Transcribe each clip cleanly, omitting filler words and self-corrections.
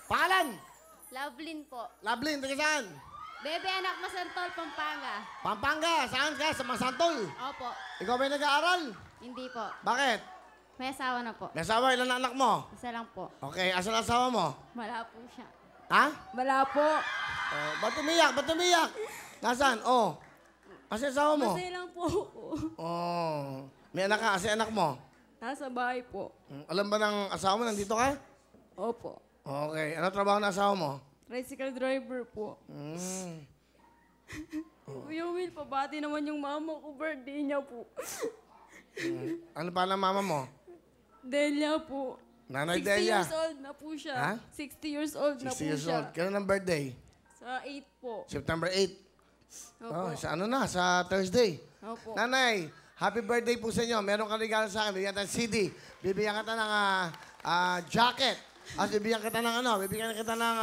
Pangalan? Lovelyn po. Lovelyn, taga saan? Bebe anak Masantol, Pampanga. Pampanga, saan ka? Sa Masantol. Opo. Ikaw ba nag-aaral? Hindi po. Bakit? May asawa na po. May asawa, ilan na anak mo? Isa lang po. Okay, asan ang asawa mo? Wala po siya. Ha? Wala po. Oh, ba't umiyak? Ba't umiyak? Nasaan? Oh. Asan ang asawa mo? Masaya lang po ako. Oh. May anak ka? Asan anak mo? Nasa bahay po. Alam ba ng asawa mo? Nandito ka? Opo. Okay. Ano trabaho ng asawa mo? Tricycle driver po. Kuya Will, pabati naman yung mama ko. Birthday niya po. Ano pa ng mama mo? Delia po. Nanay 60 Delia. years old na po siya. Ha? 60 years old na 60 po years siya. old. Kailan ang birthday? Sa 8 po. September 8. Opo. Oh, sa ano na? Sa Thursday. Opo. Nanay, happy birthday po sa inyo. Meron kang regalo sa akin. Bibigyan kita ng CD. Bibigyan kita ng jacket. At bibigyan kita ng ano? Bibigyan kita ng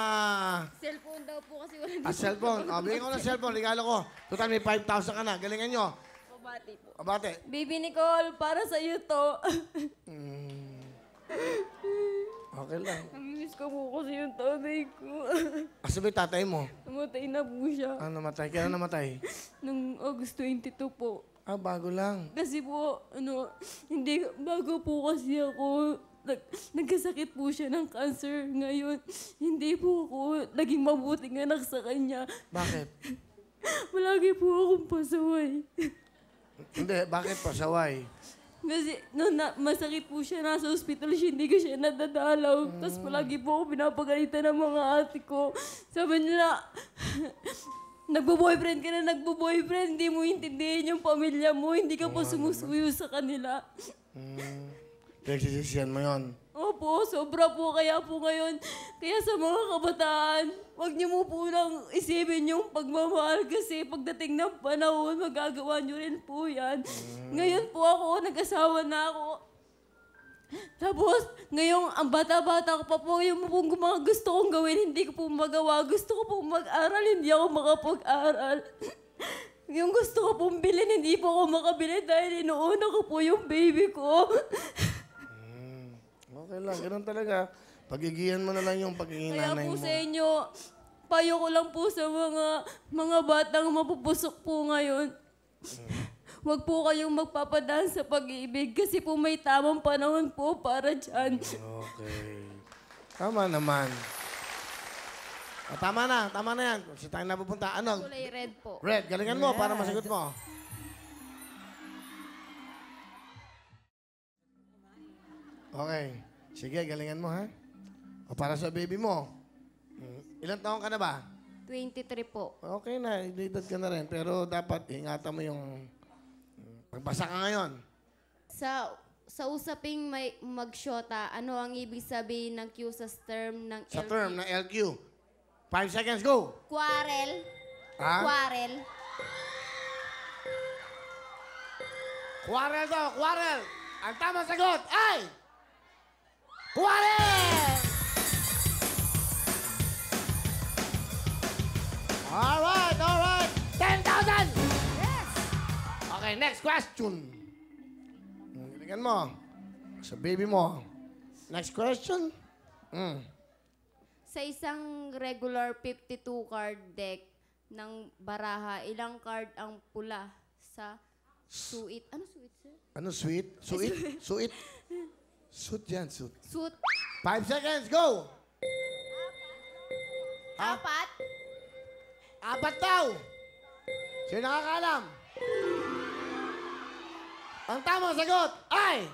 Cellphone daw po kasi wala dito. cellphone. Bibigyan ko ng cellphone. Regalo ko. Total, may 5,000 ka na. Galingan nyo. Pabati po. Abate. Baby Nicole, para sa iyo to. Okay lang. Namiss ko po kasi yung tatay ko. Asa ba yung tatay mo? Namatay na po siya. Ah, namatay. Kailan namatay? Nung August 22 po. Ah, bago lang. Kasi po, hindi, bago po kasi ako, nagkasakit po siya ng cancer. Ngayon, hindi po ako naging mabuting anak sa kanya. Bakit? Malagi po akong pasaway. Hindi, bakit pasaway? Kasi nung masakit po siya, nasa hospital siya, hindi ko siya nadadalaw. Tapos palagi po ako pinapagalitan ng mga ate ko. Sabi nila, nagbo-boyfriend ka na, nagbo-boyfriend, hindi mo intindihin yung pamilya mo, hindi ka pa sumusuyo sa kanila. Pinagsisisihan mo yun. Opo, sobra po. Kaya po ngayon, kaya sa mga kabataan, huwag niyo mo po lang isipin yung pagmamahal kasi pagdating ng panahon, magagawa niyo rin po yan. Ngayon po ako, nag-asawa na ako. Tapos, ngayong ang bata-bata ko pa po, yung mga gusto kong gawin, hindi ko po magawa. Gusto ko pong mag-aral, hindi ako makapag-aral. Yung gusto ko pong bilhin, hindi po ako makabili dahil inuuna ko po yung baby ko. Okay lang, ganun talaga. Pagigihan mo na lang yung pagiging Kaya nanay po mo. sa inyo, payo ko lang po sa mga batang mapupusok po ngayon. Huwag po kayong magpapadaan sa pag-ibig kasi po may tamang panahon po para dyan. Okay. Tama naman. Tama na yan. Kung saan tayo napupunta, ano? Kulay red po. Red, galingan mo para masagot mo. Okay. Sige, galingan mo, ha? O para sa baby mo. Ilang taon ka na ba? 23 po. Okay na, edad ka na rin. Pero dapat ingatan mo yung... Pagbasa ka ngayon. Sa usaping may magsyota, ano ang ibig sabihin ng Q sa term ng Sa LQ? term ng LQ. 5 seconds, go! Quarrel. Ha? Quarrel. Quarrel daw, quarrel! Ang tamang sagot ay... Quarrel! Alright. 10,000! Yes! Okay, next question. Galingan mo. Sa baby mo. Next question. Sa isang regular 52 card deck ng baraha, ilang card ang pula sa suit? Ano suit, sir? Ano, sweet? Suit? Suit yan, suit. Suit. 5 seconds, go! Ha? Apat. 4 daw! Sino nakakaalam? Ang tamang sagot ay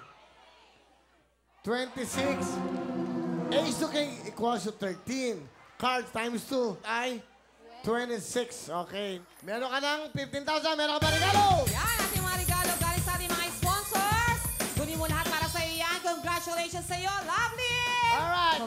26. Ace to king equals to 13. Cards times 2 ay 26. Okay. Meron ka ng 15,000. Meron ka ba regalo? Yan, ating mga regalo galing sa ating mga sponsors. Kunin mo lahat para sa iyo yan. Congratulations sa iyo. Lovely! Alright.